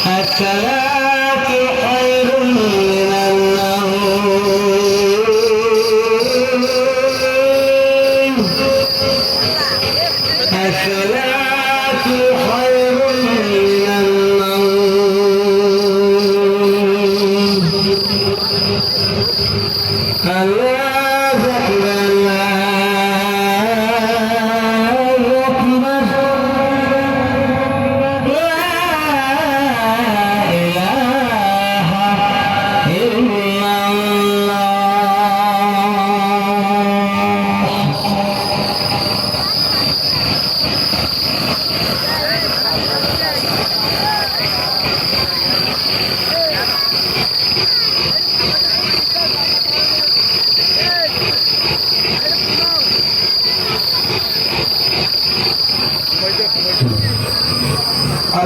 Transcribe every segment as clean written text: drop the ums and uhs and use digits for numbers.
الصلاة خير من النوم الصلاة خير من النوم الله أكبر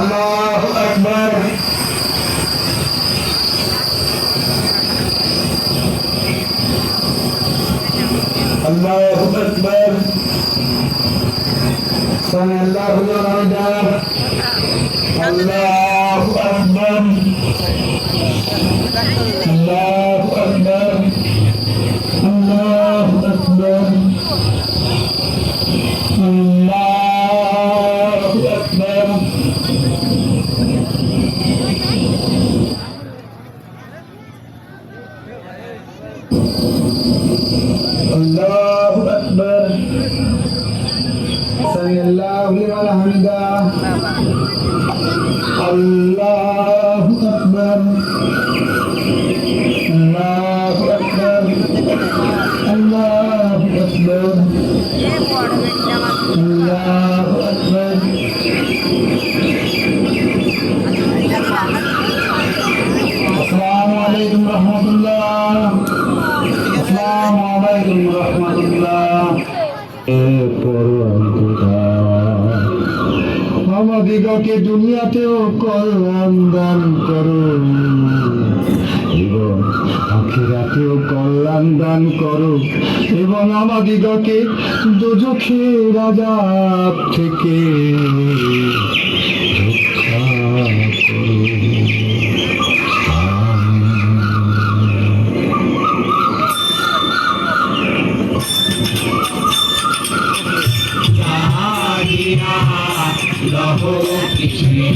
الله أكبر الله أكبر سمع الله لمن حمده الله أكبر الله أكبر الله أكبر الله أكبر الله أكبر سمع الله لمن حمده الله أكبر الله أكبر الله أكبر الله أكبر السلام عليكم ورحمة الله السلام عليكم ورحمة الله আমাদিগকে দুনিয়াতেও কল্যাণ দান করুন এবং আখিরাতেও কল্যাণ দান করো এবং আমাদিগকে দোজখের আযাব থেকে রক্ষা করো। Love Krishna,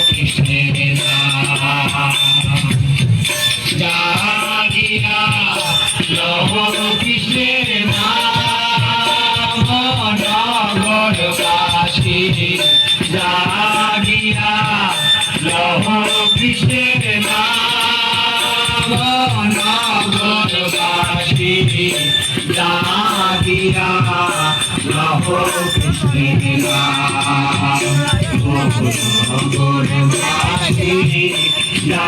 Krishna দিয়া লহো কৃষ্ণের নাম গৌর মাঝি দিয়া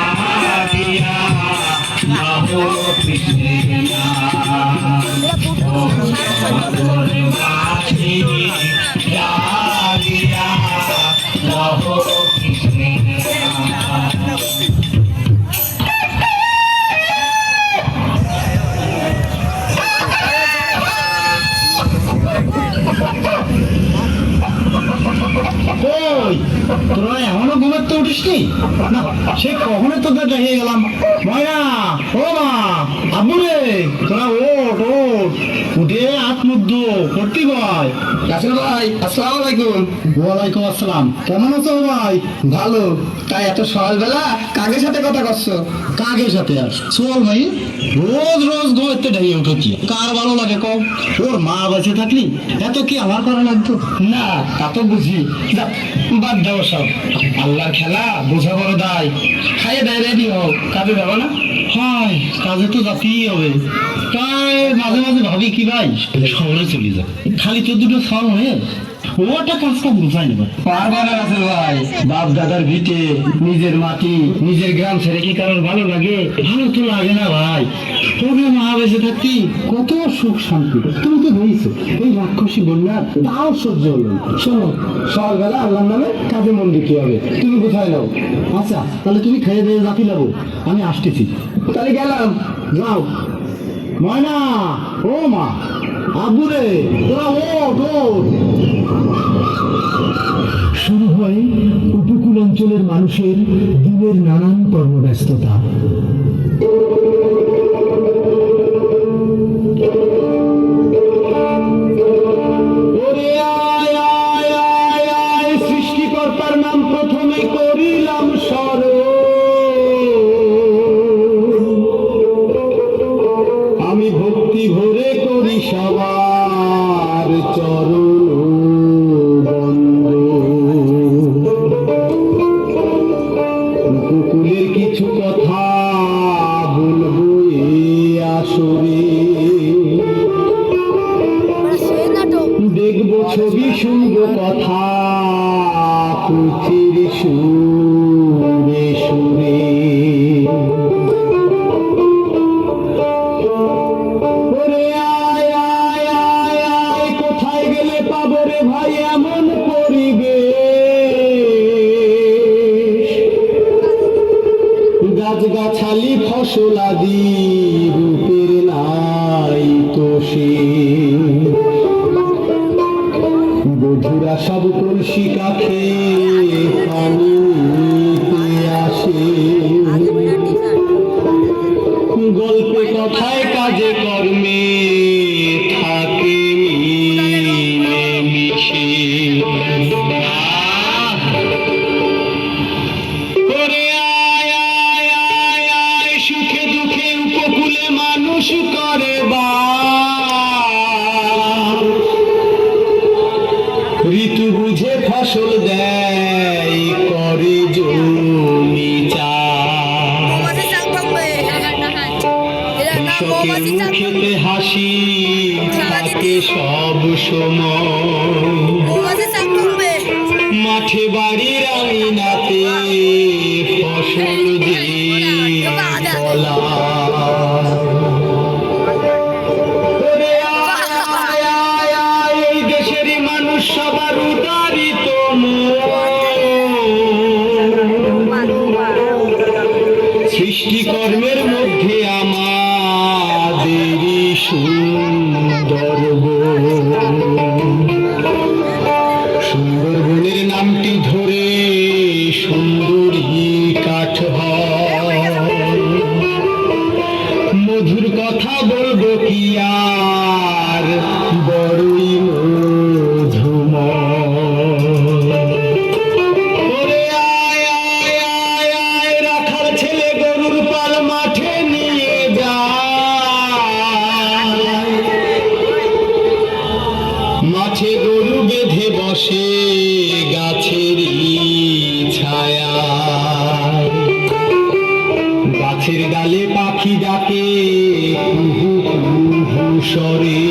লহো কৃষ্ণের নাম গৌর মাঝি দিয়া লহো কৃষ্ণের নাম। কই তোরা এখনো ঘুমাতে উঠিসনি? না সে কখনো তোদের দেখে গেলাম। ময়না, ও মা, আব্বু রে, তোরা ওঠ ওঠ, উঠে হাত মুখ ধো, করতি ভাই। রাসেল ভাই আসসালামু আলাইকুম। ওয়ালাইকুম আসসালাম। কেমন আছো ভাই? ভালো। তাই এত সকালবেলা কাকের সাথে কথা করছো? কাকের সাথে আর চল ভাই, রোজ রোজ ঘুমাতে ঢেকে উঠো কি কার ভালো লাগে কম? ওর মা বেঁচে থাকলি এত কি আমার করা লাগতো? না তা তো বুঝি, যাক বাদ দাও সব, আল্লাহর খেলা, বোঝা বড় দায়। খাইয়ে দেয় রেডি হও, কাজে যাবো না? হায়, কাজে তো যাতেই হবে। তাই মাঝে মাঝে ভাবি কি ভাই শহরে চলে যা, খালি তো দুটো সাল হয়ে ওটা কাজটা বুঝাই নেবার পারবা না রাসেল ভাই। বাপ দাদার ভিটে, নিজের মাটি, নিজের গ্রাম ছেড়ে কি কারোর ভালো লাগে? ভালো তো লাগে না ভাই। তোমরা মা বেঁচে থাকতি কত সুখ শান্তি। তুমি তো বুঝছো এই রাক্ষসী বন্যা তাও সহ্য হলো না। শোনো, সকালবেলা আল্লাহর নামে কাজে মন দিতে হবে। তুমি কোথায় নাও? আচ্ছা তাহলে তুমি খেয়ে দিয়ে জাতি লাবো, আমি আসতেছি। তাহলে গেলাম। যাও। ময়না, ও মা, আব্বু রে, তোরা ওঠ ওঠ। শুরু হয় উপকূল অঞ্চলের মানুষের দিনের নানান কর্মব্যস্ততা। ওরে আয় আয় আয় আয়, সৃষ্টিকর্তার নাম প্রথমে করিলাম স্মরণ। আমি ভক্তি ভরে করি সবার চরণ উপকূলের কিছু কথা বলবো এই আসরে। দেখবো ছবি, শুনবো কথা পুঁথির সুরে সুরে। ওরে আয় আয় আয় আয়, কোথায় গেলে পাবো রে ভাই এমন পরিবেশ? গাছগাছালি ফসলাদি রূপের নাই তো শেষ। বধুরা সব কলসি কাছে পানি নিতে আসে। গল্পে কথায় কাজে কর্মে থাকে মিলে মিশে। ওরে আয় আয় আয় আয়, সুখে দুঃখে উপকূলে মানুষ করে বাস। ঋতু বুঝে ফসল দেয়, করে জমি চাষ। কৃষকের মুখেতে হাসি থাকে সব সময়। মাঠে বাড়ির আঙিনাতে ফসল দিয়ে বলা। ওরে আয় আয় আয় আয়, এই দেশেরই মানুষ সবার উদারিত সৃষ্টিকর্মের মধ্যে আমাদেরই সুন্দরবনের নামটি ধরে সুন্দরী কাঠ হয়। মধুর কথা বলবো কি আর, বড়ই মধুময়। ওরে আয় আয় আয় আয়, রাখাল ছেলে গরুর পাল মাঠে নিয়ে যায়। মাঠে গরু বেঁধে বসে গাছের ছায়া। গাছের ডালে পাখি ডাকে কুহু কুহু স্বরে।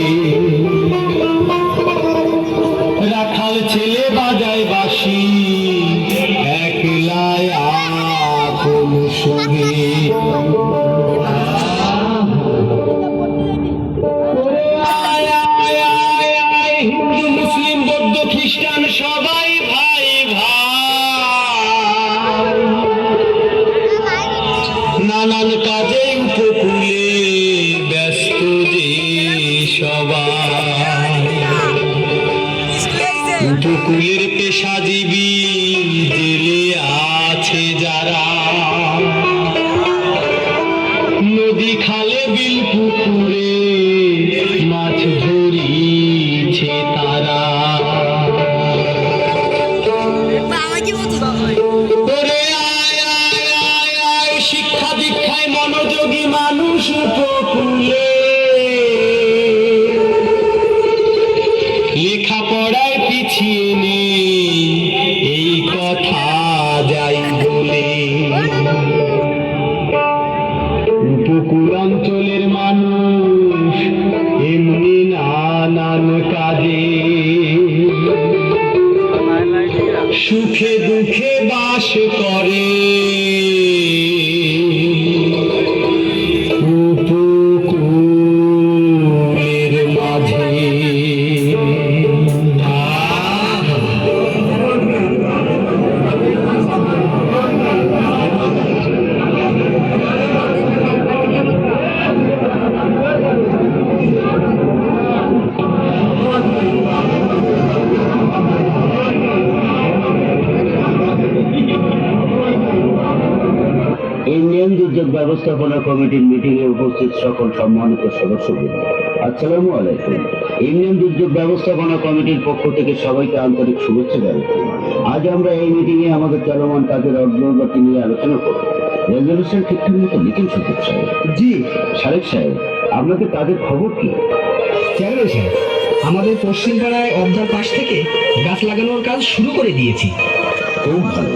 তারা, নদী খালে বিল পুকুরে মাছ ধরিছে তারা। ওরে আয় আয় আয় আয়, শিক্ষা দীক্ষায় মনোযোগী মানুষ উপকূলে, লেখাপড়ায় পিছিয়ে নেই এই কথা যাই বলে। উপকূল অঞ্চলের মানুষ এমনি নানান কাজে, সুখে দুঃখে বাস করে উপকূলের মাঝে। ইউনিয়ন দুর্যোগ ব্যবস্থাপনা কমিটির মিটিং এ উপস্থিত সকল সম্মানিত সদস্যবৃন্দ, আসসালামু আলাইকুম। ইউনিয়ন দুর্যোগ ব্যবস্থাপনা কমিটির পক্ষ থেকে সবাইকে আন্তরিক শুভেচ্ছা জানাচ্ছি। আজ আমরা এই মিটিং এ আমাদের চলমান কাজের অগ্রগতি নিয়ে আলোচনা করব। রেজলিউশন ঠিকঠাক মতো লিখেন সচিব সাহেব? জি শারেক সাহেব, আপনাদের কাজের খবর কি? চেয়ারম্যান সাহেব, আমাদের পশ্চিম পাড়ায় অবদার পাশ থেকে গাছ লাগানোর কাজ শুরু করে দিয়েছি। খুব ভালো,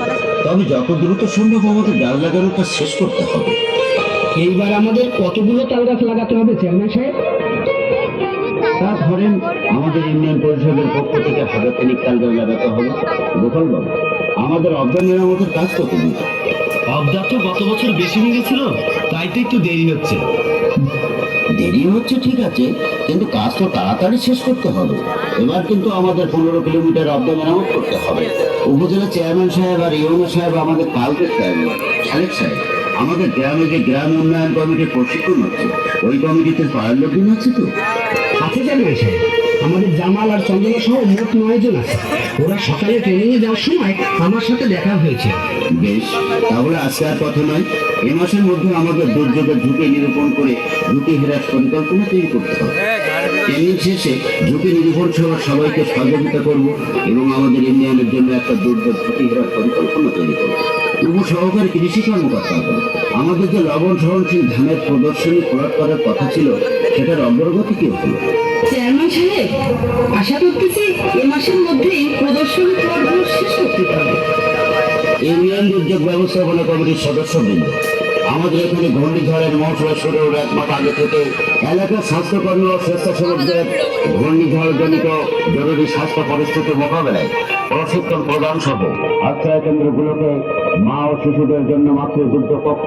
তবে যত দ্রুত সম্ভব আমাদের গাছ লাগানোর কাজ শেষ করতে হবে। এইবার আমাদের কতগুলো তাল গাছ লাগাতে হবে চেয়ারম্যান সাহেব? তা ধরেন আমাদের ইউনিয়ন পরিষদের পক্ষ থেকে 1000 খানিক তাল গাছ লাগাতে হবে। গোপাল বাবু, আমাদের অবদান মেরামতের কাজ কত দিন? অবদার তো গত বছর বেশি হয়ে গেছিল, তাই তো একটু দেরি হচ্ছে। দেরি হচ্ছে ঠিক আছে, কিন্তু কাজ তো তাড়াতাড়ি শেষ করতে হবে। এবার কিন্তু আমাদের 15 কিলোমিটার অবদান মেরামত করতে হবে। উপজেলা চেয়ারম্যান সাহেব আর ইউনো সাহেব আমাদের কালকে শারেক সাহেব, আমাদের গ্রামে যে গ্রাম উন্নয়ন কমিটির প্রশিক্ষণ হচ্ছে, ওই কমিটিতে পাড়ার লোকজন আছে তো? আছে চেয়ারম্যান সাহেব, আমাদের জামাল আর চন্দনা সহ মোট 9 জন আছে। ওরা সকালে ট্রেনিং এ যাওয়ার সময় আমার সাথে দেখা হয়েছে। বেশ, তাহলে আজকে আর কথা নয়, এ মাসের মধ্যে আমাদের দুর্যোগের ঝুঁকি নিরূপণ করে ঝুঁকি হ্রাস পরিকল্পনা তৈরি করতে হবে। ট্রেনিং শেষে ঝুঁকি নিরূপণ সহ সবাইকে সহযোগিতা করব এবং আমাদের ইউনিয়নের জন্য একটা দুর্যোগ ঝুঁকি হ্রাস পরিকল্পনা তৈরি করব। উপ সহকারী কৃষি কর্মকর্তা হবে। আমাদের যে লবণ সহনশীল ধানের প্রদর্শনী প্রয়োগ করার কথা ছিল, সেটার অগ্রগতি কি হলো? চেয়ারম্যান সাহেব, আশা করতেছি এ মাসের মধ্যেই প্রদর্শনী পর্ব শেষ করতে পারবে। ইউনিয়ন দুর্যোগ ব্যবস্থাপনা কমিটির সদস্যবৃন্দ, আমাদের এখানে ঘূর্ণিঝড়ের মৌসুম শুরুর 1 মাস আগে থেকে এলাকার স্বাস্থ্যকর্মী ও স্বেচ্ছাসেবকদের ঘূর্ণিঝড় জনিত জরুরি স্বাস্থ্য পরিস্থিতি মোকাবেলায় প্রশিক্ষণ প্রদান সহ আশ্রয় কেন্দ্রগুলোকে মা ও শিশুদের জন্য মাতৃ দুর্যোগ কক্ষ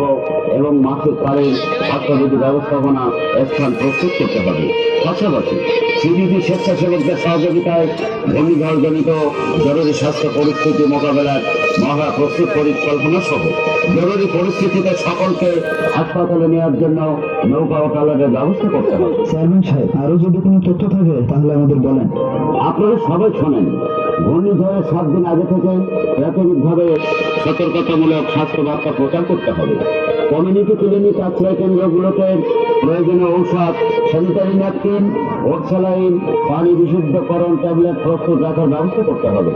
এবং মাসিককালীন স্বাস্থ্যবিধি ব্যবস্থাপনা স্থান প্রস্তুত করতে হবে। পাশাপাশি সিডিপি স্বেচ্ছাসেবকদের সহযোগিতায় ঘূর্ণিঝড় জনিত জরুরি স্বাস্থ্য পরিস্থিতি মোকাবেলার মহা প্রস্তুত পরিকল্পনা সহ জরুরি পরিস্থিতিতে সকলকে হাসপাতালে নেওয়ার জন্য নৌকা ও ট্রলারের ব্যবস্থা করতে হবে। চেয়ারম্যান সাহেব, আরো যদি কোনো তথ্য থাকে তাহলে আমাদের বলেন। আপনারা সবাই শোনেন, ঘূর্ণিঝড়ের 7 দিন আগে থেকে প্রাথমিকভাবে সতর্কতামূলক স্বাস্থ্য বার্তা প্রচার করতে হবে। কমিউনিটি ক্লিনিক আশ্রয় কেন্দ্রগুলোতে প্রয়োজনীয় ঔষধ, স্যানিটারি ন্যাপকিন, ওটস্যালাইন, পানি বিশুদ্ধকরণ ট্যাবলেট প্রস্তুত রাখার ব্যবস্থা করতে হবে।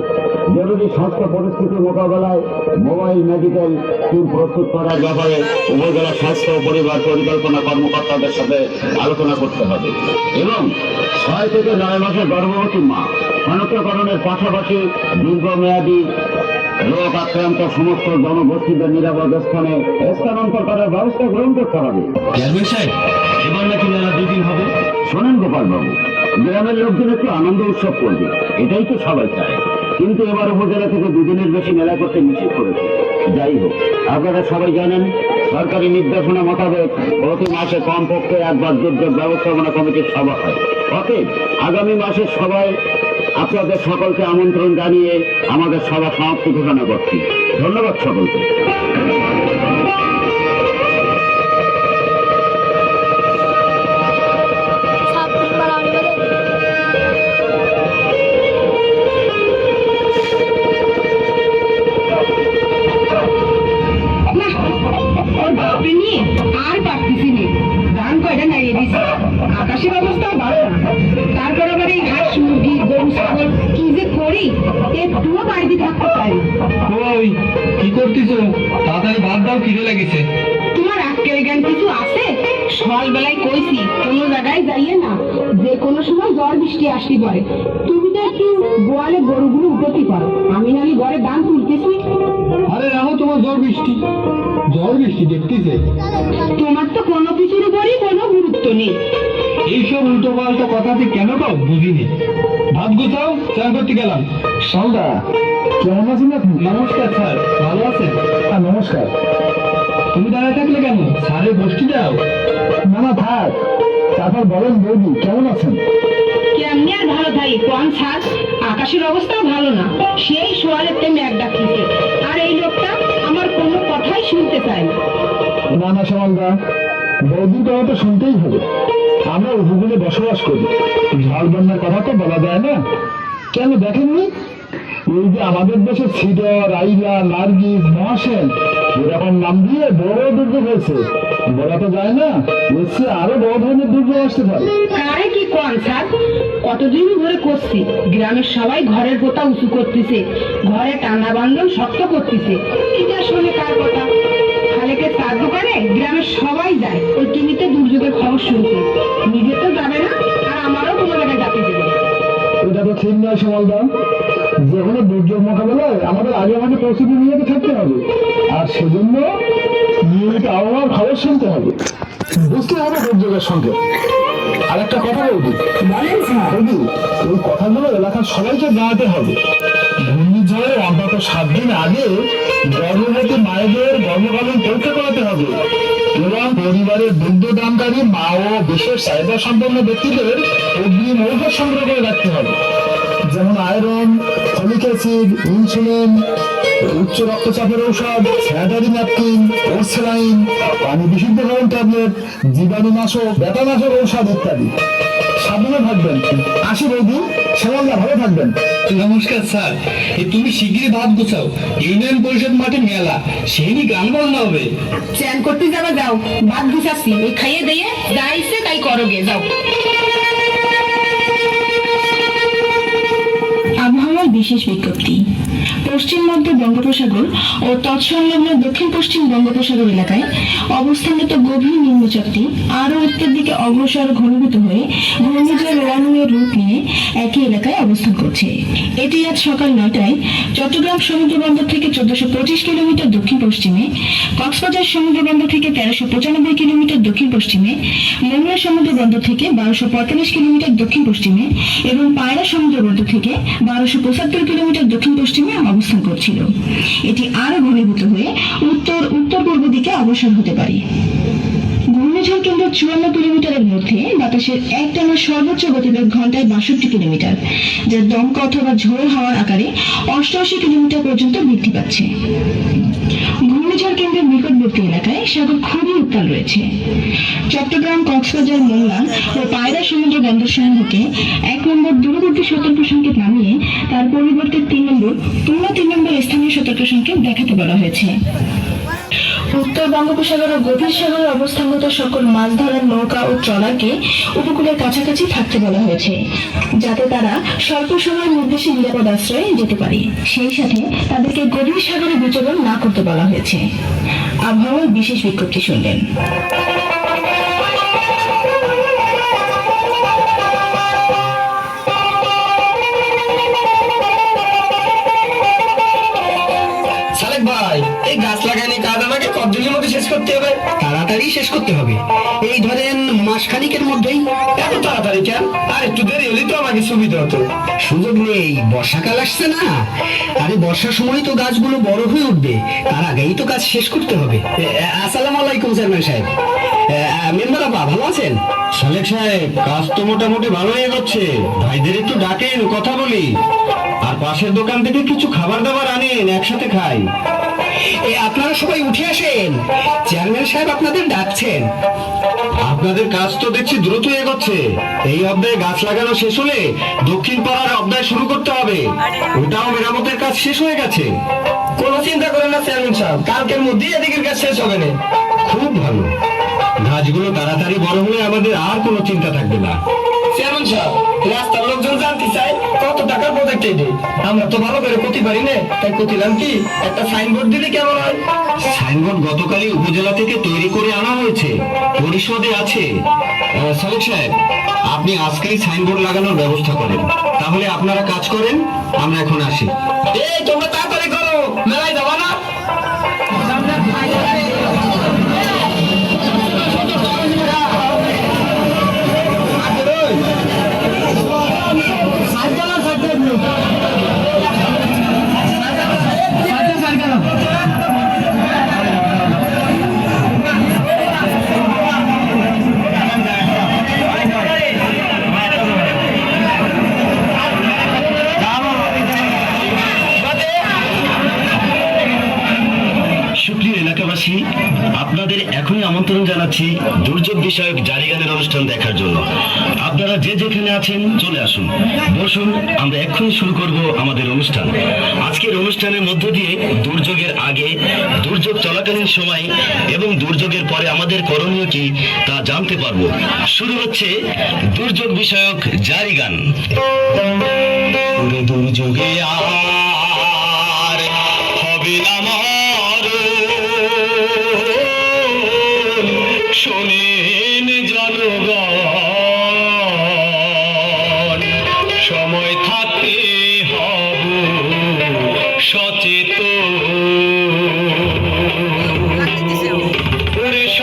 জরুরি স্বাস্থ্য পরিস্থিতি মোকাবেলায় মোবাইল মেডিকেল টিম প্রস্তুত করার ব্যাপারে উপজেলা স্বাস্থ্য ও পরিবার পরিকল্পনা কর্মকর্তাদের সাথে আলোচনা করতে হবে এবং 6 থেকে 9 মাসের গর্ভবতী মা শনাক্তকরণের পাশাপাশি দীর্ঘমেয়াদী রোগ আক্রান্ত সমস্ত জনগোষ্ঠীদের নিরাপদ স্থানে স্থানান্তর করার ব্যবস্থা গ্রহণ করতে হবে। চেয়ারম্যান সাহেব, এবার নাকি মেলা 2 দিন হবে। শোনেন গোপাল বাবু, গ্রামের লোকজন একটু আনন্দ উৎসব করবে, এটাই তো সবাই চায়। কিন্তু এবার উপজেলা থেকে 2 দিনের বেশি মেলা করতে নিষেধ করেছে। যাই হোক, আপনারা সবাই জানেন সরকারি নির্দেশনা মোতাবেক প্রতি মাসে কমপক্ষে একবার দুর্যোগ ব্যবস্থাপনা কমিটির সভা হয়। অতএব আগামী মাসের সভায় আপনাদের সকলকে আমন্ত্রণ জানিয়ে আমাদের সভা সমাপ্তি ঘোষণা করছি। ধন্যবাদ সকলকে। বাপরে নিয়ে আর পারতেছি নে, ধান কয়টা নাড়িয়ে দিছি, আকাশের অবস্থা ভালো না, তারপর আবার এই হাঁস মুরগি গরু ছাগল কি যে করি, একটুও বাড়িতে থাকতে পারি না। ওই কি করতেছো? তাড়াতাড়ি ভাত দাও, খিদে লেগেছে। তোমার আক্কেল জ্ঞান কিছু আছে? সকালবেলায় কইছি কোনো জায়গায় যাইয়ে না, যে কোনো সময় ঝড় বৃষ্টি আসতে পারে। তুমি তো একটু গোয়ালে গরুগুলো উঠতে পারো, আমি নালি ঘরে ধান তুলতেছি। আরে রাখো তোমার ঝড় বৃষ্টি দেখতেছে। তোমার তো কোনো কিছুর উপরই কোনো গুরুত্ব নেই। এইসব উল্টো পাল্টা কথাতে কেন পাও বুঝিনি। ভাত গোছাও, চান করতে গেলাম। সন্ধ্যা কেমন আছেন আপনি? নমস্কার স্যার, ভালো আছেন? হ্যাঁ নমস্কার। তুমি দাঁড়ায় থাকলে কেন? স্যারে বসতে দাও। না না থাক। তারপর বলেন বৌদি কেমন আছেন? কেমনি আর ভালো থাকি কোন ছাদ, আকাশের অবস্থাও ভালো না, সেই সোয়ালের মেঘ ডাকতেছে, আর এই লোকটা আমার কোনো কথাই শুনতে চায় না। না না সমালদা, বৌদির কথা তো শুনতেই হবে। আমরা উপকূলে বসবাস করি, ঝড় বন্যার কথা তো বলা যায় না। কেন দেখেননি, এই যে আমাদের দেশে সিডর, আইলা, নার্গিস, মহাসেন এরকম নাম দিয়ে বড় দুর্যোগ হয়েছে। বলা তো যায় না, এসছে আরো বড় ধরনের দুর্যোগ আসতে পারে। কারে কি কোন ছাদ, কতদিন ধরে করছি, গ্রামের সবাই ঘরের পোতা উঁচু করতেছে, ঘরে টানা বান্ধন শক্ত করতেছে, এটা শুনে কার কথা? খালেকে চার দোকানে গ্রামের সবাই যায় ওই টিভিতে দুর্যোগের খবর শুনতে, নিজে তো যাবে না, আর আমারও কোনো জায়গায় যাতে দেবে। এটা তো ঠিক নয় সমালদা। যে কোনো দুর্যোগ মোকাবেলায় আমাদের আগে প্রস্তুতি নিয়ে থাকতে হবে, আর সেজন্য নিয়মিত আবহাওয়ার খবর শুনতে হবে, বুঝতে হবে দুর্যোগের সঙ্গে। আর একটা কথা বলবি, বলেন স্যার। বৌদি, এই কথাগুলো এলাকার সবাইকে জানাতে হবে। ঘূর্ণিঝড়ের অন্তত 7 দিন আগে গর্ভবতী মায়েদের গর্ভকালীন পরীক্ষা করাতে হবে, এবং পরিবারের দুগ্ধ দানকারী মা ও বিশেষ চাহিদা সম্পন্ন ব্যক্তিদের অগ্রিম ঔষধ সংগ্রহ করে রাখতে হবে, যেমন আয়রন, ফলিক অ্যাসিড, ইনসুলিন, উচ্চ রক্তচাপের ঔষধ, স্যানিটারি ন্যাপকিন, ওরসেলাইন, পানি বিশুদ্ধকরণ ট্যাবলেট, জীবাণুনাশক, ব্যথানাশক ঔষধ ইত্যাদি। সাবধানে থাকবেন। আসি বৌদি, শ্যামলদা ভালো থাকবেন। নমস্কার স্যার, তুমি শিগগিরই ভাত গোছাও, ইউনিয়ন পরিষদ মাঠে মেলা, সেই নিয়ে গান বাজনা হবে। চ্যান করতে যাবে, যাও, ভাত গুছাচ্ছি, এই খাইয়ে দিয়ে যা ইচ্ছে তাই করোগে, যাও। আবহাওয়ার বিশেষ বিজ্ঞপ্তি। পশ্চিম মধ্য বঙ্গোপসাগর ও তৎসংলগ্ন দক্ষিণ পশ্চিম বঙ্গোপসাগর এলাকায় অবস্থানরত গভীর নিম্নচাপটি আরও উত্তর দিকে অগ্রসর ঘনীভূত হয়ে ঘূর্ণিঝড় রোয়ানুয়ের রূপ নিয়ে একই এলাকায় অবস্থান করছে। এটি আজ সকাল 9টায় চট্টগ্রাম সমুদ্র বন্দর থেকে 1425 কিলোমিটার দক্ষিণ পশ্চিমে, কক্সবাজার সমুদ্র বন্দর থেকে 1395 কিলোমিটার দক্ষিণ পশ্চিমে, মোংলা সমুদ্র বন্দর থেকে 1245 কিলোমিটার দক্ষিণ পশ্চিমে এবং পায়রা সমুদ্র বন্দর থেকে 1275 কিলোমিটার দক্ষিণ পশ্চিমে অবস্থান করছিল। এটি আরো ঘনীভূত হয়ে উত্তর উত্তর পূর্ব দিকে অগ্রসর হতে পারে। ঘূর্ণিঝড় কেন্দ্র 54 কিলোমিটারের মধ্যে বাতাসের একটানা সর্বোচ্চ গতিবেগ ঘন্টায় 62 কিলোমিটার, যা দমকা অথবা ঝোড়ো হাওয়ার আকারে 88 কিলোমিটার পর্যন্ত বৃদ্ধি পাচ্ছে। ঘূর্ণিঝড় কেন্দ্রের নিকটবর্তী এলাকায় সাগর খুবই উত্তাল রয়েছে। চট্টগ্রাম, কক্সবাজার, মোংলা ও পায়রা সমুদ্র বন্দর সমূহকে 1 নম্বর দূরবর্তী সতর্ক সংকেত নামিয়ে তার পরিবর্তে 3 নম্বর স্থানীয় সতর্ক সংকেত দেখাতে বলা হয়েছে। উত্তর বঙ্গোপসাগর ও গভীর সাগরে অবস্থানরত সকল মাছ ধরার নৌকা ও ট্রলারকে উপকূলের কাছাকাছি থাকতে বলা হয়েছে, যাতে তারা স্বল্প সময়ের নির্দেশে নিরাপদ আশ্রয়ে যেতে পারে। সেই সাথে তাদেরকে গভীর সাগরে বিচরণ না করতে বলা হয়েছে। আবহাওয়ার বিশেষ বিজ্ঞপ্তি শুনলেন। সালেক ভাই, এই গাছ লাগানি কাজ আমাকে কতদিনের মধ্যে শেষ করতে হবে? তাড়াতাড়ি শেষ করতে হবে, এই ধরেন মাসখানিকের মধ্যেই। এত তাড়াতাড়ি কেন? আর একটু দেরি হলে তো আমাকে সুবিধা হতো। সুযোগ নেই, বর্ষাকাল আসছে না। আরে বর্ষার সময় তো গাছগুলো বড় হয়ে উঠবে, তার আগেই তো কাজ শেষ করতে হবে। আসসালামু আলাইকুম চেয়ারম্যান সাহেব। মেম্বার আপা ভালো আছেন? সালেক সাহেব, কাজ তো মোটামুটি ভালোই এগোচ্ছে। ভাইদের একটু ডাকেন, কথা বলি, আর পাশের দোকান থেকে কিছু খাবার দাবার আনেন, একসাথে খাই। আপনারা সবাই উঠে আসেন, চেয়ারম্যান সাহেব আপনাদের ডাকছেন। আপনাদের কাজ তো দেখছি দ্রুত এগোচ্ছে। এই অধ্যায়ে গাছ লাগানো শেষ হলে দক্ষিণ পাড়ার অধ্যায় শুরু করতে হবে। ওটাও মেরামতের কাজ শেষ হয়ে গেছে। কোনো চিন্তা করেন না চেয়ারম্যান সাহেব, কালকের মধ্যেই এদিকের কাজ শেষ হবে না। খুব ভালো, গাছগুলো তাড়াতাড়ি বড় হলে আমাদের আর কোনো চিন্তা থাকবে না। চেয়ারম্যান সাহেব, রাস্তার লোকজন জানতে চায় কত টাকার প্রজেক্ট এটি। আমরা তো ভালো করে করতে পারি না, তাই করছিলাম কি একটা সাইনবোর্ড দিলে কেমন হয়? সাইনবোর্ড গতকালই উপজেলা থেকে তৈরি করে আনা হয়েছে, পরিষদে আছে। সালেক সাহেব, আপনি আজকেই সাইনবোর্ড লাগানোর ব্যবস্থা করেন। তাহলে আপনারা কাজ করেন, আমরা এখন আসি। এই তোমরা তাড়াতাড়ি করো, মেলায় যাবা না? সুপ্রিয় এলাকাবাসী, আপনাদের এখনই আমন্ত্রণ জানাচ্ছি দুর্যোগ বিষয়ক জারি গানের অনুষ্ঠান দেখার জন্য। আপনারা যে যেখানে আছেন চলে আসুন, বসুন, আমরা এক্ষুনি শুরু করব আমাদের অনুষ্ঠান। আজকের অনুষ্ঠানের মধ্য দিয়ে দুর্যোগের আগে, দুর্যোগ চলাকালীন সময় এবং দুর্যোগের পরে আমাদের করণীয় কি তা জানতে পারবো। শুরু হচ্ছে দুর্যোগ বিষয়ক জারি গান। দুর্যোগে আর হবে না শোনেন জনগণ, সময় থাকতে হব সচেতন।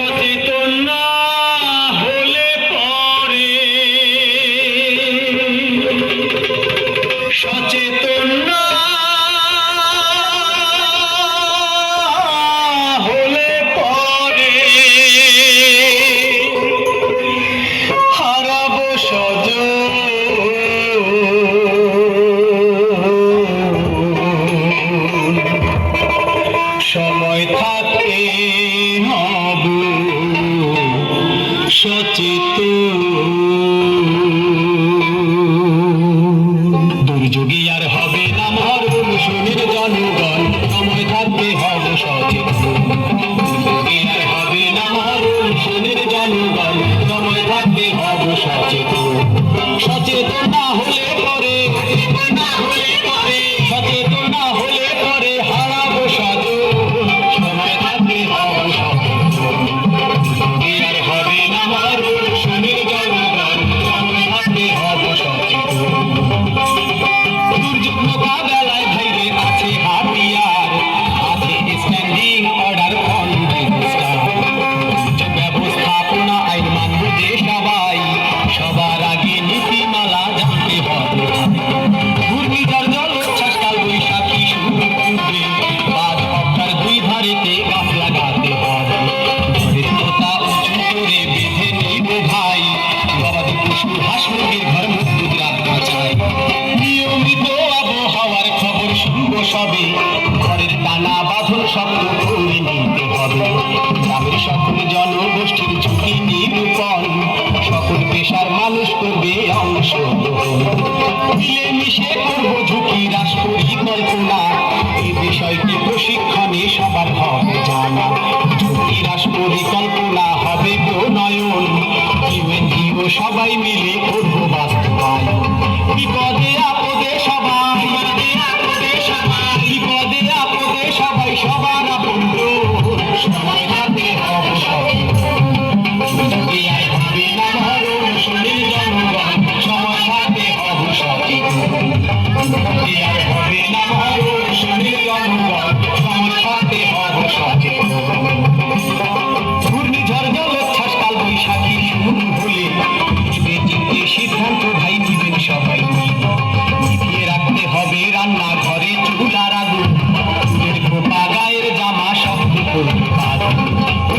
সচেতন না হলে পরে, সচেতন না হলে পরে হারাবো সজন। সময় থাকতে হব সচেতন। দুর্যোগে আর হবে না মরণ, শোনেন জনগণ, সময় থাকতে হব সচেতন। দুর্যোগে আর হবে না মরণ, শোনেন জনগণ, সময় থাকতে হব সচেতন। সচেতন না হলে পরে, সচেতন না হলে পরে হারাবো সজন। সময় থাকতে হব সচেতন। দুর্যোগে আর হবে না মরণ, শোনেন জনগণ, সময় থাকতে হব সচেতন। দুর্যোগ মোকাবেলায় ভাইরে আছে হাতিয়ার, আছে স্ট্যান্ডিং অর্ডার অন রেজিস্টার। দুর্যোগ ব্যবস্থাপনা আইন মানব যে সবাই, সবার আগে নীতিমালা জানতে হবে। ঘূর্ণিঝড় জলোচ্ছ্বাস কাল বৈশাখী শুরু করবে, বাদ অক্টার দুই ধারেতে গাছ লাগাতে হবে। ঝড়ের তোতা উঁচু করে বেঁধে নিব ভাই, গবাদি পশু হাঁস মুরগির ঘর মজবুত রাখা চাই। নিয়মিত আবহাওয়ার খবর শুনবো সবে, ঘরের টানা বাঁধন শক্ত করে নিতে হবে। গ্রামের সকল জনগোষ্ঠীর ঝুঁকি নিরূপণ, সকল পেশার মানুষ করবে অংশগ্রহণ। মিলেমিশে করবো ঝুঁকি হ্রাস পরিকল্পনা, এই বিষয়টি প্রশিক্ষণে সবার হবে জানা। ঝুঁকি হ্রাস পরিকল্পনা হবে প্রণয়ন, ইউএনজিও সবাই মিলে করবো বাস্তবায়ন। বিপদে আপদে সবাই, বিপদে আপদে সবাই সবার আপন। সময় থাকতে হবে সচেতন। দুর্যোগে আর হবে না মরণ, শোনেন জনগণ, সময় থাকতে হবে সচেতন। দুর্যোগে আর হবে না মরণ, শোনেন জনগণ, সময় থাকতে হবে সচেতন। ঘূর্ণিঝড় জলোচ্ছ্বাস কাল বৈশাখী শুরু হলে বুঝবে চিনতে সিদ্ধান্ত ভাই নিবেন সবাই মিলে। নিভিয়ে রাখতে হবে রান্নাঘরে চুলার আগুন, ফুলের খোপা গায়ের জামা শক্ত করতে পারে।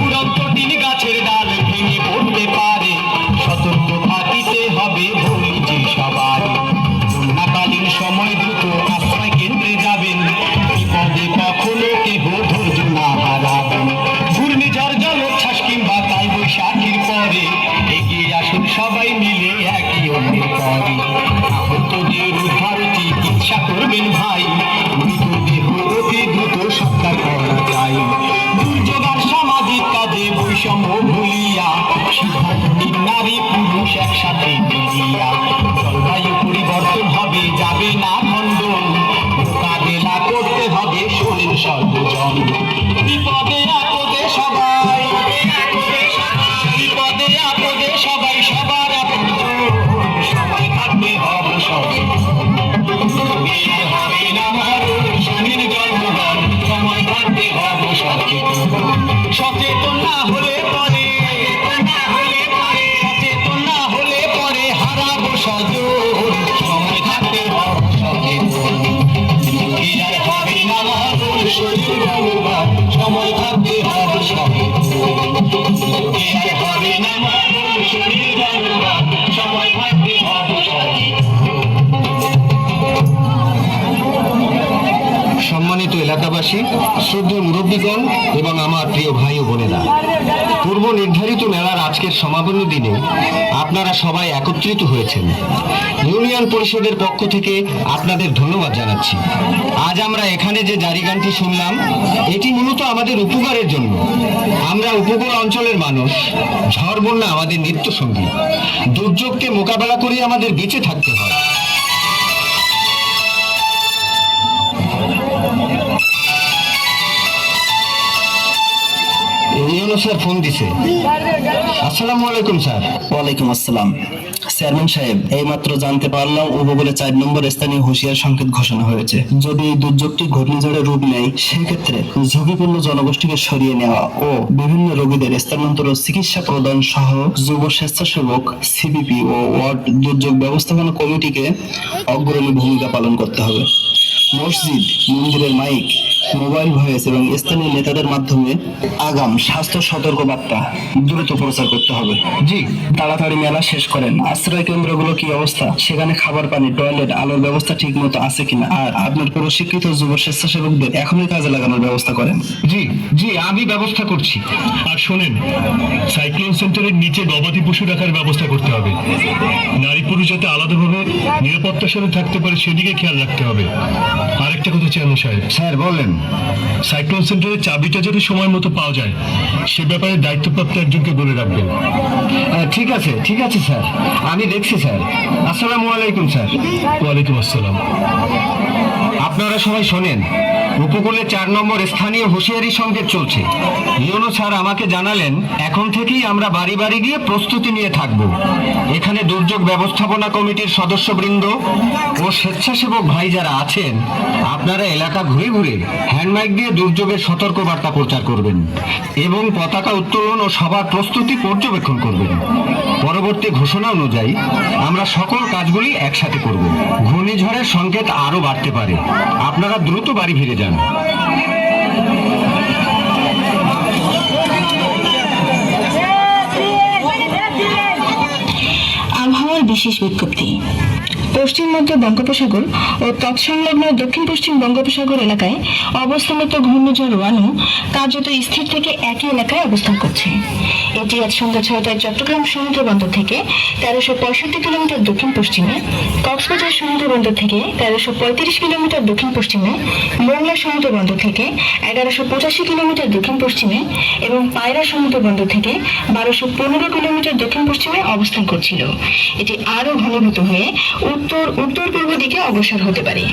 উড়ন্ত টিন গাছের ডাল ভেঙে পড়তে পারে, সতর্ক থাকিতে হবে বলি যে সবার। বন্যাকালীন সময় দ্রুত আশ্রয় কেন্দ্রে যাবেন, বিপদে কখনো কেহ ধৈর্য না হারাবেন। ঘূর্ণিঝড় জলোচ্ছ্বাস কিংবা কাল বৈশাখীর পর বৈষম্য ভুলিয়া সিদ্ধান্তহীন নারী পুরুষ একসাথে মিলিয়া জলবায়ু পরিবর্তন হবে, যাবে না খণ্ডন, মোকাবেলা করতে হবে শরীর সর্বজন। বিপদে আপদে সবাই, বিপদে আপদে সবাই সবার আপন, সবাই থাকবে অবসর। বিয়ে হবে না মরণ, স্বামীর জন্মদান, সময় থাকবে অবসর। সচেতন না হলে পরে, সচেতন না হলে পরে হারাবো সজোর, সময় থাকবে অবসর। আর হবে না মরণ, শরীর জন্মদান, সময় থাকবে অবসর। আর হবে না মরণ, শরীর জন্মদান, সময় থাকবে অবসর। সম্মানিত এলাকাবাসী, শ্রদ্ধেয় মুরব্বীগণ এবং আমার প্রিয় ভাই ও বোনেরা, পূর্ব নির্ধারিত মেলার আজকের সমাপনী দিনে আপনারা সবাই একত্রিত হয়েছেন। ইউনিয়ন পরিষদের পক্ষ থেকে আপনাদের ধন্যবাদ জানাচ্ছি। আজ আমরা এখানে যে জারি গানটি শুনলাম, এটি মূলত আমাদের উপকারের জন্য। আমরা উপকূল অঞ্চলের মানুষ, ঝড় বন্যা আমাদের নিত্য সঙ্গী। দুর্যোগকে মোকাবেলা করে আমাদের বেঁচে থাকতে হয়। স্যার ফোন দিছে। আসসালামু আলাইকুম স্যার। ওয়ালাইকুম আসসালাম। চেয়ারম্যান সাহেব, এইমাত্র জানতে পারলাম উপকূলে 4 নম্বর স্থানীয় হুঁশিয়ার সংকেত ঘোষণা হয়েছে। যদি এই দুর্যোগটি ঘূর্ণিঝড়ের রূপ নেয়, সেক্ষেত্রে ঝুঁকিপূর্ণ জনগোষ্ঠীকে সরিয়ে নেওয়া ও বিভিন্ন রোগীদের স্থানান্তর ও চিকিৎসা প্রদান সহ যুব স্বেচ্ছাসেবক, সিবিপি ও ওয়ার্ড দুর্যোগ ব্যবস্থাপনা কমিটিকে অগ্রণী ভূমিকা পালন করতে হবে। মসজিদ, মন্দিরের মাইক, মোবাইল ভয়েস এবং স্থানীয় নেতাদের মাধ্যমে আগাম স্বাস্থ্য সতর্ক বার্তা দ্রুত প্রচার করতে হবে। জি, তাড়াতাড়ি মেলা শেষ করেন। আশ্রয় কেন্দ্রগুলো কি অবস্থা, সেখানে খাবার, পানি, টয়লেট, আলোর ব্যবস্থা ঠিক মতো আছে কিনা, আর আপনার প্রশিক্ষিত যুব স্বেচ্ছাসেবকদের এখনই কাজে লাগানোর ব্যবস্থা করেন। জি জি, আমি ব্যবস্থা করছি। আর শোনেন, সাইক্লোন সেন্টারের নিচে গবাদি পশু রাখার ব্যবস্থা করতে হবে। নারী পুরুষ যাতে আলাদাভাবে নিরাপত্তার সাথে থাকতে পারে সেদিকে খেয়াল রাখতে হবে। আরেকটা কথা চেয়ারম্যান সাহেব, স্যার বলেন। সাইক্লোন সেন্টারের চাবিটা যাতে সময় মতো পাওয়া যায় সে ব্যাপারে দায়িত্বপ্রাপ্ত একজনকে বলে রাখবেন। ঠিক আছে ঠিক আছে স্যার, আমি দেখছি স্যার। আসসালামু আলাইকুম স্যার। ওয়ালাইকুম আসসালাম। আপনারা সবাই শোনেন, উপকূলে 4 নম্বর স্থানীয় হুঁশিয়ারি সংকেত চলছে। ইউনো স্যার আমাকে জানালেন, এখন থেকেই আমরা বাড়ি বাড়ি গিয়ে প্রস্তুতি নিয়ে থাকব। এখানে দুর্যোগ ব্যবস্থাপনা কমিটির সদস্যবৃন্দ ও স্বেচ্ছাসেবক ভাই যারা আছেন, আপনারা এলাকা ঘুরে ঘুরে হ্যান্ডমাইক দিয়ে দুর্যোগের সতর্ক বার্তা প্রচার করবেন এবং পতাকা উত্তোলন ও সবার প্রস্তুতি পর্যবেক্ষণ করবেন। পরবর্তী ঘোষণা অনুযায়ী আমরা সকল কাজগুলি একসাথে করব। ঘূর্ণিঝড়ের সংকেত আরো বাড়তে পারে, আপনারা দ্রুত বাড়ি ফিরে যান। আবহাওয়ার বিশেষ বিজ্ঞপ্তি। পশ্চিম মধ্য বঙ্গোপসাগর ও তৎসংলগ্ন দক্ষিণ পশ্চিম বঙ্গোপসাগর এলাকায় অবস্থানরত ঘূর্ণিঝড় ওয়ানু কার্যত স্থির থেকে একই এলাকায় অবস্থান করছে। এটি আজ সন্ধ্যা 6টায় চট্টগ্রাম সমুদ্র বন্দর থেকে 1365 কিলোমিটার দক্ষিণ পশ্চিমে, কক্সবাজার সমুদ্র বন্দর থেকে 1335 কিলোমিটার দক্ষিণ পশ্চিমে, মোংলা সমুদ্র বন্দর থেকে 1185 কিলোমিটার দক্ষিণ পশ্চিমে এবং পায়রা সমুদ্র বন্দর থেকে 1215 কিলোমিটার দক্ষিণ পশ্চিমে অবস্থান করছিল। এটি আরো ঘনীভূত হয়ে উত্তর উত্তর পূর্ব দিকে অগ্রসর হতে পারে।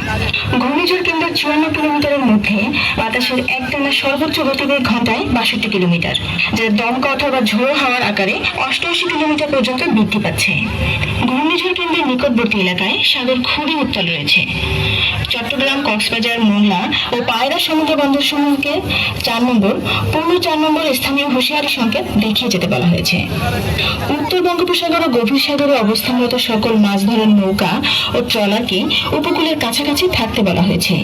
ঘূর্ণিঝড় কেন্দ্রের 54 কিলোমিটারের মধ্যে বাতাসের একটানা সর্বোচ্চ গতিবেগ ঘন্টায় 62 কিলোমিটার, যা দমকা অথবা ঝোড়ো হাওয়ার আকারে 88 কিলোমিটার পর্যন্ত বৃদ্ধি পাচ্ছে। ঘূর্ণিঝড় কেন্দ্রের নিকটবর্তী এলাকায় সাগর খুবই উত্তাল রয়েছে। চট্টগ্রাম, কক্সবাজার, মোংলা ও পায়রা সমুদ্র বন্দর সমূহকে 4 নম্বর, পূর্ণ 4 নম্বর স্থানীয় হুঁশিয়ারি সংকেত দেখিয়ে যেতে বলা হয়েছে। উত্তর বঙ্গোপসাগর ও গভীর সাগরে অবস্থানরত সকল মাছ ধরার নৌকা ও ট্রলারকে উপকূলের কাছাকাছি থাকতে বলা হয়েছে,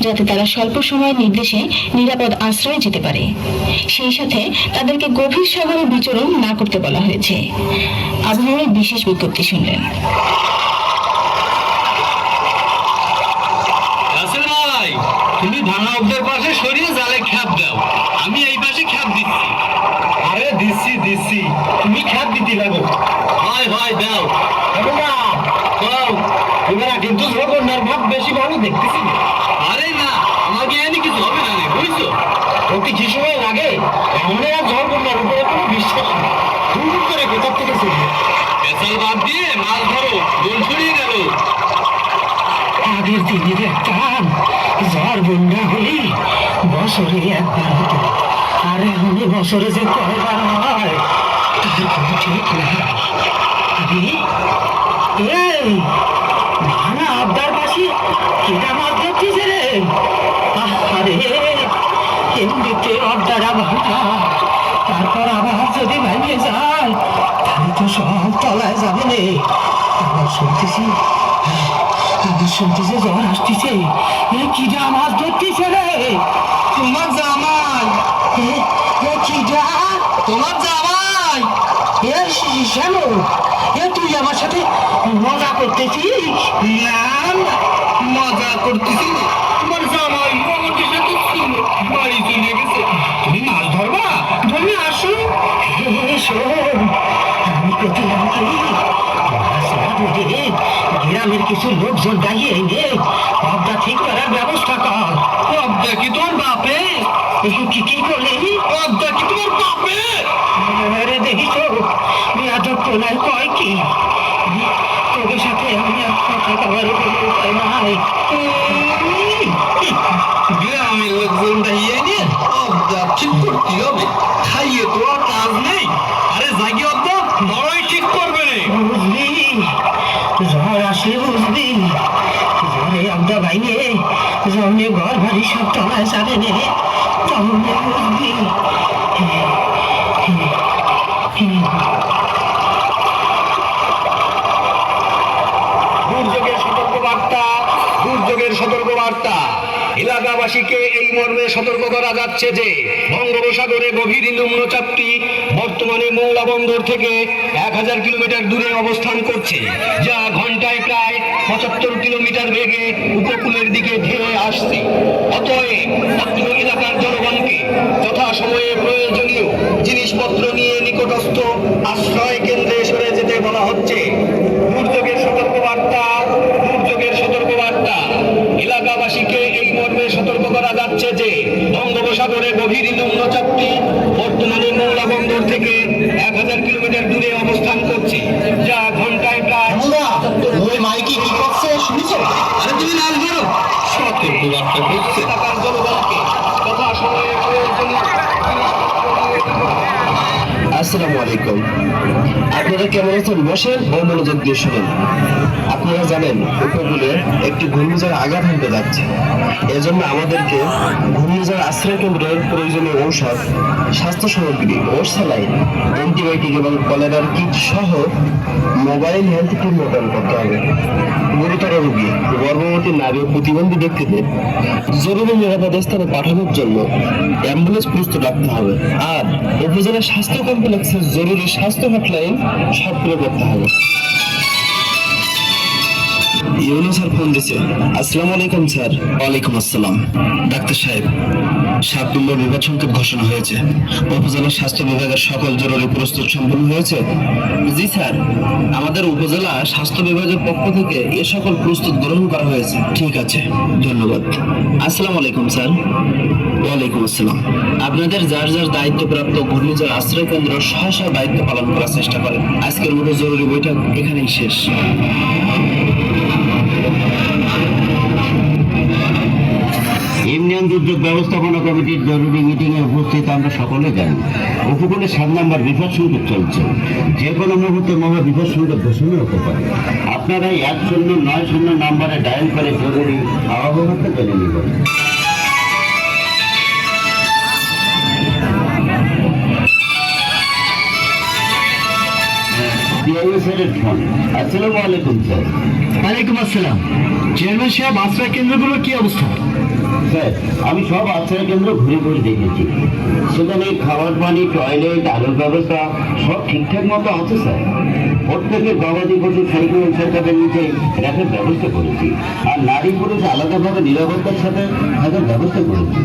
যাতে তারা স্বল্প সময়ের নির্দেশে নিরাপদ আশ্রয়ে যেতে পারে। সেই সাথে তাদেরকে গভীর সাগরে বিচরণ না করতে বলা হয়েছে। আবহাওয়ার বিশেষ বিজ্ঞপ্তি শুনলেন। ভাই, তুমি ভাঙা অব্দের পাশে সরিয়ে জালে খ্যাপ দাও, আমি এই পাশে খ্যাপ দিচ্ছি। আরে দিচ্ছি, তুমি খ্যাপ দিতে লাগো। হয় হয় দাও। এবার কিন্তু বন্যার ভাব বেশি ভালো দেখতেছি। আরে না, আমাকে এনে কিছু হবে না রে, বুঝছো? ওকে কি সময় লাগে? আমাদের আর ঝড় বন্যার উপরে কোনো বিশ্বাস নেই। হুট করে কোথা থেকে চলবে? পেশাল বাদ দিয়ে মাছ ধরো, দোল ছড়িয়ে গেল। আগের দিনের একটা ঝড় বন্যা হলি বছরে একবার হতো, আর এখন বছরে যে কয়বার হয় তার কোনো ঠিক নাই। এই ভাঙা আবদার পাশে কেটা মাছ ধরছিস রে? আরে এমনিতে অর্ডারা ভাঙা, তারপর আবার যদি ভেঙে যায় তাহলে তো সব তলায় যাবে রে। আবার শুনতেছি জ্বর আসতেছে। এ কিডা মাছ ধরতেছে রে? তোমার জামাই। কিডা? তোমার জামাই? শ্যাম, তুই আমার সাথে মজা করতেছিস? না মজা করতেছি না, তোমার জামাই আমাদের সাথে ছিল, বাড়ি চলে গেছে। তুমি মাছ ধরবা? ধরে আসো। শোন, আমি প্রতিলাম করি গ্রামের কিছু লোকজন দাঁড়িয়ে এনে পদ্মা ঠিক করার ব্যবস্থা কর। পদ্মা কি তোর বাপে? কি করলে? পদ্মা কি তোমার বাপে? আরে দেখিস বেয়াদব তোলার কয় কি? তোদের সাথে আমি আর কথা কবার উপায় নাই। গ্রামের লোকজন দাঁড়িয়ে নিয়ে অবদা ঠিক করতে হবে, খাইয়ে তো আর কাজ নেই। আরে জাগি অবদা বড়ই ঠিক করবে রে। বুঝলি, ঝড় আসলে বুঝবি, ঝড়ে আবদা বাইনে যমনে ঘর বাড়ি সব তলায় যাবে রে, তমনে বুঝবি। দুর্যোগের সতর্কবার্তা, দুর্যোগের সতর্কবার্তা। এলাকাবাসীকে এই মর্মে সতর্ক করা যাচ্ছে যে বঙ্গোপসাগরে গভীর নিম্নচাপটি বর্তমানে মোংলা বন্দর থেকে 1000 কিলোমিটার দূরে অবস্থান করছে, যা ঘন্টায় প্রায় 75 কিলোমিটার বেগে উপকূলের দিকে ধেয়ে আসছে। অতএব অত্র এলাকার জনগণকে যথাসময়ে প্রয়োজনীয় জিনিসপত্র নিয়ে নিকটস্থ আশ্রয় কেন্দ্রে সরে যেতে বলা হচ্ছে। দুর্যোগের সতর্কবার্তা, দুর্যোগের সতর্কবার্তা। এলাকাবাসীকে এই মর্মে সতর্ক করা যাচ্ছে যে বঙ্গোপসাগরে গভীর নিম্নচাপটি বর্তমানে মোংলা বন্দর থেকে 1000 কিলোমিটার দূরে অবস্থান করছে, যা ঘন্টায় প্রায় 75 মাইকি কি করছে শুনেছ? আরে তুমি নাচ ধরো। সতর্কবার্তা করছে এলাকার জনগণকে যথাসময়ে প্রয়োজনীয় আসসালামু আলাইকুম। আপনারা কেমন আছেন? বসেন ও মনোযোগ দিয়ে শুনুন। আপনারা জানেন উপকূলে একটি ঘূর্ণিঝড় আঘাত হানতে যাচ্ছে। এজন্য আমাদেরকে ঘূর্ণিঝড় আশ্রয় কেন্দ্রের প্রয়োজনীয় ঔষধ, স্বাস্থ্য সামগ্রী, ওরসালাইন, অ্যান্টিবায়োটিক এবং কলেরার কিট সহ মোবাইল হেলথ টিম মোতায়েন করতে হবে। গুরুতর রোগী, গর্ভবতী নারী ও প্রতিবন্ধী ব্যক্তিদের জরুরি নিরাপদ স্থানে পাঠানোর জন্য অ্যাম্বুলেন্স প্রস্তুত রাখতে হবে। আর উপজেলা স্বাস্থ্য কমপ্লেক্সের জরুরি স্বাস্থ্য হটলাইন সক্রিয় করতে হবে। ইউনো স্যার ফোন দিছে। আসসালামু আলাইকুম স্যার। ওয়ালাইকুম আসসালাম। ডাক্তার সাহেব, 7 নম্বর বিভাগ সংকেত ঘোষণা হয়েছে। উপজেলা স্বাস্থ্য বিভাগের সকল জরুরি প্রস্তুত সম্পন্ন হয়েছে। জি স্যার, আমাদের উপজেলা স্বাস্থ্য বিভাগের পক্ষ থেকে এ সকল প্রস্তুত গ্রহণ করা হয়েছে। ঠিক আছে, ধন্যবাদ। আসসালামু আলাইকুম স্যার। ওয়ালাইকুম আসসালাম। আপনাদের যার যার দায়িত্বপ্রাপ্ত ঘূর্ণিঝড় আশ্রয় কেন্দ্র সহসা দায়িত্ব পালন করার চেষ্টা করেন। আজকের মতো জরুরি বৈঠক এখানেই শেষ। ইউনিয়ন দুর্যোগ ব্যবস্থাপনা কমিটির জরুরি মিটিংয়ে উপস্থিত আমরা সকলে জানি উপকূলে 7 নম্বর বিপদ সংকেত চলছে। যে কোনো মুহূর্তে মহা বিপদ সংকেত ঘোষণা হতে পারে। আপনারা 1090 নম্বরে ডায়াল করে জরুরি আবহাওয়াটা জেনে নেবেন। ফোন। আসসালামু আলাইকুম স্যার। ওয়ালাইকুম আসসালাম। চেয়ারম্যান সাহেব, আশ্রয় কেন্দ্রগুলোর কি অবস্থা? স্যার, আমি সব আশ্রয় কেন্দ্র ঘুরে ঘুরে দেখেছি। সেখানে খাবার পানি, টয়লেট, আলোর ব্যবস্থা সব ঠিকঠাক মতো আছে স্যার। প্রত্যেকের গবাদি পশু সাইক্লোন শেল্টারের নিচে রাখার ব্যবস্থা করেছি। আর নারী পুরুষ আলাদাভাবে নিরাপত্তার সাথে থাকার ব্যবস্থা করেছি।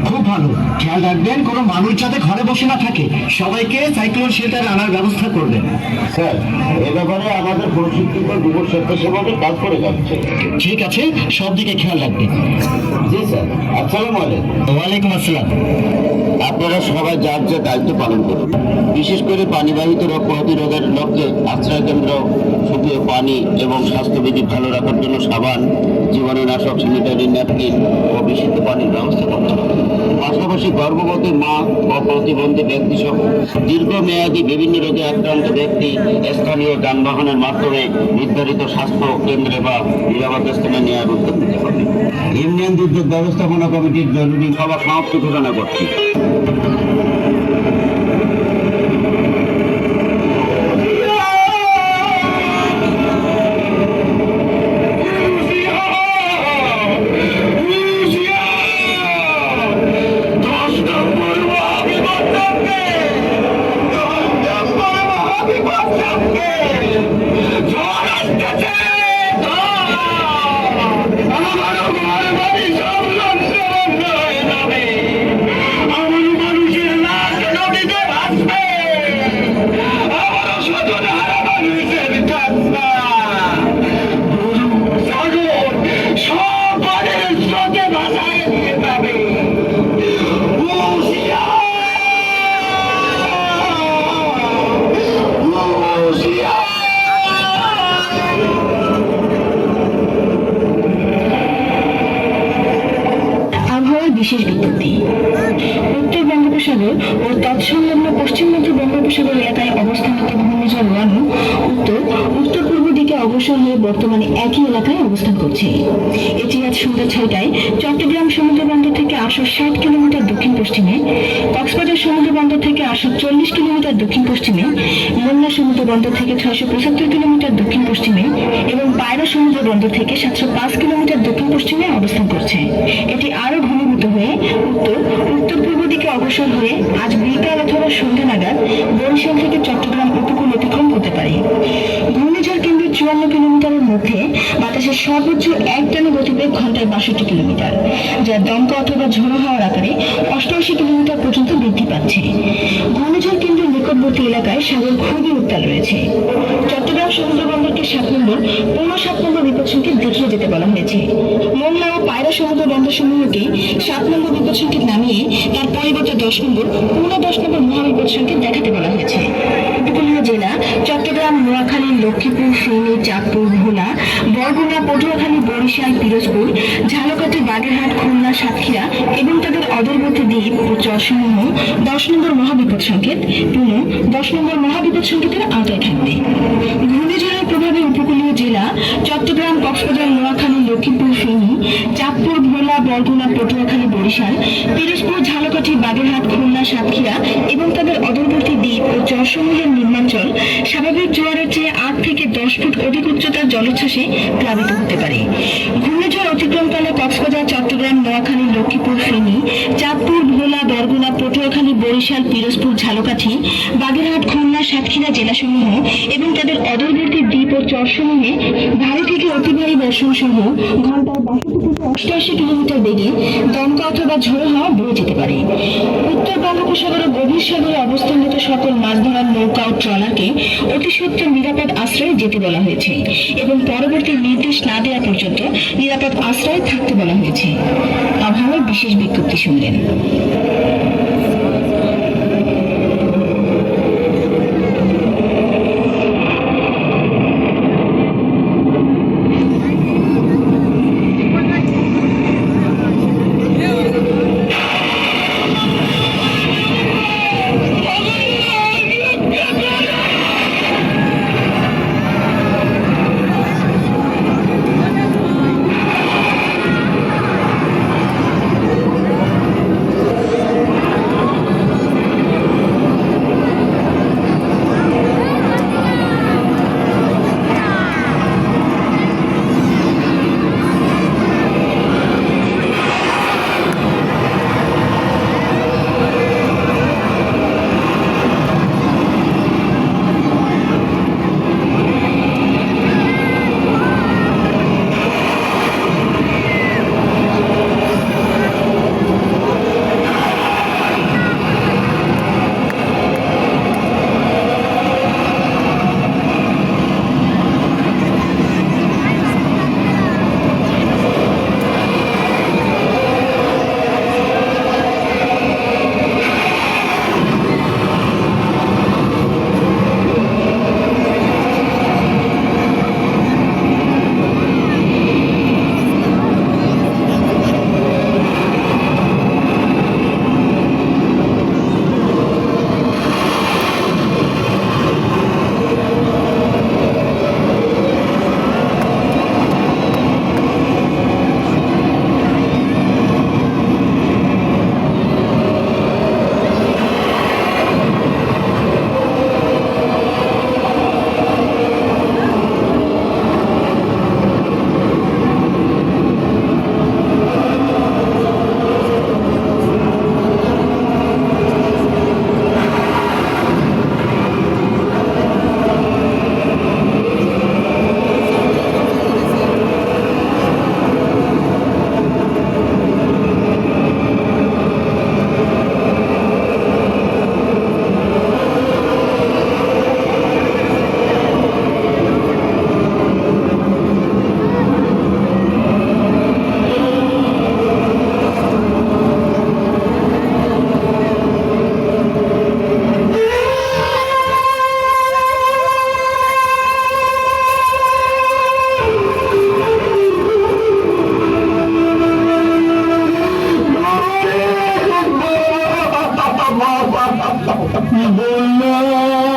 খুব ভালো। খেয়াল রাখবেন কোনো মানুষ যাতে ঘরে বসে না থাকে। সবাইকে সাইক্লোন শেল্টারে আনার ব্যবস্থা করবেন। স্যার, এ ব্যাপারে আমাদের প্রশিক্ষিত যুব স্বেচ্ছাসেবকের কাজ করে যাচ্ছে। ঠিক আছে, সব দিকে খেয়াল রাখবে। জি স্যার। আসসালামু আলাইকুম। ওয়ালাইকুম আসসালাম। আপনারা সবাই যার যে দায়িত্ব পালন করুন। বিশেষ করে পানিবাহিত রোগ প্রতিরোধের লক্ষ্যে আশ্রয় কেন্দ্র, শুকিয়ে পানি এবং স্বাস্থ্যবিধি ভালো রাখার জন্য সাবান, জীবাণুনাশক, স্যানিটারি ন্যাপকিন ও বিশুদ্ধ পানির ব্যবস্থা করতে হবে। পাশাপাশি গর্ভবতী মা ও প্রতিবন্ধী ব্যক্তি সহ দীর্ঘমেয়াদী বিভিন্ন রোগে আক্রান্ত ব্যক্তি স্থানীয় যানবাহনের মাধ্যমে নির্ধারিত স্বাস্থ্য কেন্দ্রে বা নিরাপদ স্থানে নেওয়ার উদ্যোগ নিতে হবে। ইউনিয়ন দুর্যোগ ব্যবস্থাপনা কমিটির জরুরি সভা সমাপ্তি ঘোষণা করছি। আবহাওয়ার বিশেষ বিজ্ঞপ্তি। উত্তর বঙ্গোপসাগর ও তৎসংলগ্ন পশ্চিম মধ্য বঙ্গোপসাগর এলাকায় অবস্থানরত ঘূর্ণিঝড় রানু উত্তর পূর্ব দিকে অগ্রসর হয়ে বর্তমানে একই এলাকায় অবস্থান করছে। এটি আজ সন্ধ্যা 6টায় চট্টগ্রাম সমুদ্র বন্দর থেকে 860 কিলোমিটার দক্ষিণ পশ্চিমে, কক্সবাজার সমুদ্র বন্দর থেকে 840 কিলোমিটার দক্ষিণ পশ্চিমে, মোংলা সমুদ্র বন্দর থেকে 675 কিলোমিটার দক্ষিণ পশ্চিমে এবং পায়রা সমুদ্র বন্দর থেকে 705 কিলোমিটার দক্ষিণ পশ্চিমে অবস্থান করছে। এটি আরো ঘনীভূত হয়ে উত্তর পূর্ব দিকে অগ্রসর হয়ে আজ বিকাল অথবা সন্ধ্যা নাগাদ বরিশাল থেকে চট্টগ্রাম উপকূল অতিক্রম করতে পারে। ঘূর্ণিঝড় কেন্দ্রের 54 কিলোমিটারের মধ্যে বাতাসের সর্বোচ্চ একটানা গতিবেগ ঘন্টায় 62 কিলোমিটার, যা দমকা অথবা ঝোড়ো হাওয়ার আকারে 88 কিলোমিটার পর্যন্ত বৃদ্ধি পাচ্ছে। ঘূর্ণিঝড় কেন্দ্রের নিকটবর্তী এলাকায় সাগর খুবই উত্তাল রয়েছে। চট্টগ্রাম সমুদ্র বন্দরকে 7 নম্বর, পৌনে 7 নম্বর বিপদ সংকেত দেখিয়ে যেতে বলা হয়েছে। মোংলা ও পায়রা সমুদ্র বন্দর সমূহকে 7 নম্বর বিপদ সংকেত নামিয়ে তার পরিবর্তে 10 নম্বর, পৌনে 10 নম্বর মহাবিপদ সংকেত দেখাতে বলা হয়েছে। উপকূলীয় জেলা চট্টগ্রাম, নোয়াখালী, লক্ষ্মীপুর, ফেনী, চাঁদপুর, ভোলা, বরগুনা, পটুয়াখালী, বরিশাল, পিরোজপুর, ঝালকাঠি, বাগেরহাট, খুলনা, সাতক্ষীরা এবং তাদের অদূরবর্তী দ্বীপ ও চরসমূহ 10 নম্বর মহাবিপদ সংকেত, পুনঃ 10 নম্বর মহাবিপদ সংকেতের আওতায় থাকবে। ঘূর্ণিঝড়ের প্রভাবে উপকূলীয় জেলা চট্টগ্রাম, কক্সবাজার, নোয়াখালী, লক্ষ্মীপুর, ফেনী, চাঁদপুর, ভোলা, বরগুনা, পটুয়াখালী, বরিশাল, পিরোজপুর, ঝালকাঠি, বাগেরহাট, খুলনা, সাতক্ষীরা এবং তাদের অদূরবর্তী দ্বীপ ও চরসমূহের নিম্নাঞ্চল স্বাভাবিক জোয়ারের চেয়ে 8 থেকে 10 ফুট অধিক উচ্চতার জলোচ্ছ্বাসে প্লাবিত হতে পারে। ঘূর্ণিঝড় অতিক্রমকালে কক্সবাজার, চট্টগ্রাম, নোয়াখালী, লক্ষ্মীপুর, ফেনী, চাঁদপুর, ভোলা, বরগুনা, পটুয়াখালী, বরিশাল, পিরোজপুর, ঝালকাঠি, বাগেরহাট, খুলনা, সাতক্ষীরা জেলাসমূহ এবং তাদের অদূরবর্তী দ্বীপ ও চরসমূহে ভারী থেকে অতি ভারী বর্ষণ সহ ঘন্টায় 62 থেকে 88 কিলোমিটার বেগে দমকা অথবা ঝোড়ো হাওয়া বয়ে যেতে পারে। উত্তর বঙ্গোপসাগর ও গভীর সাগরে অবস্থানরত সকল মাছ ধরার নৌকা ও ট্রলারকে অতি সত্বর নিরাপদ আশ্রয়ে যেতে বলা হয়েছে এবং পরবর্তী নির্দেশ না দেওয়া পর্যন্ত নিরাপদ আশ্রয়ে থাকতে বলা হয়েছে। আবহাওয়ার বিশেষ বিজ্ঞপ্তি শুনলেন। বলল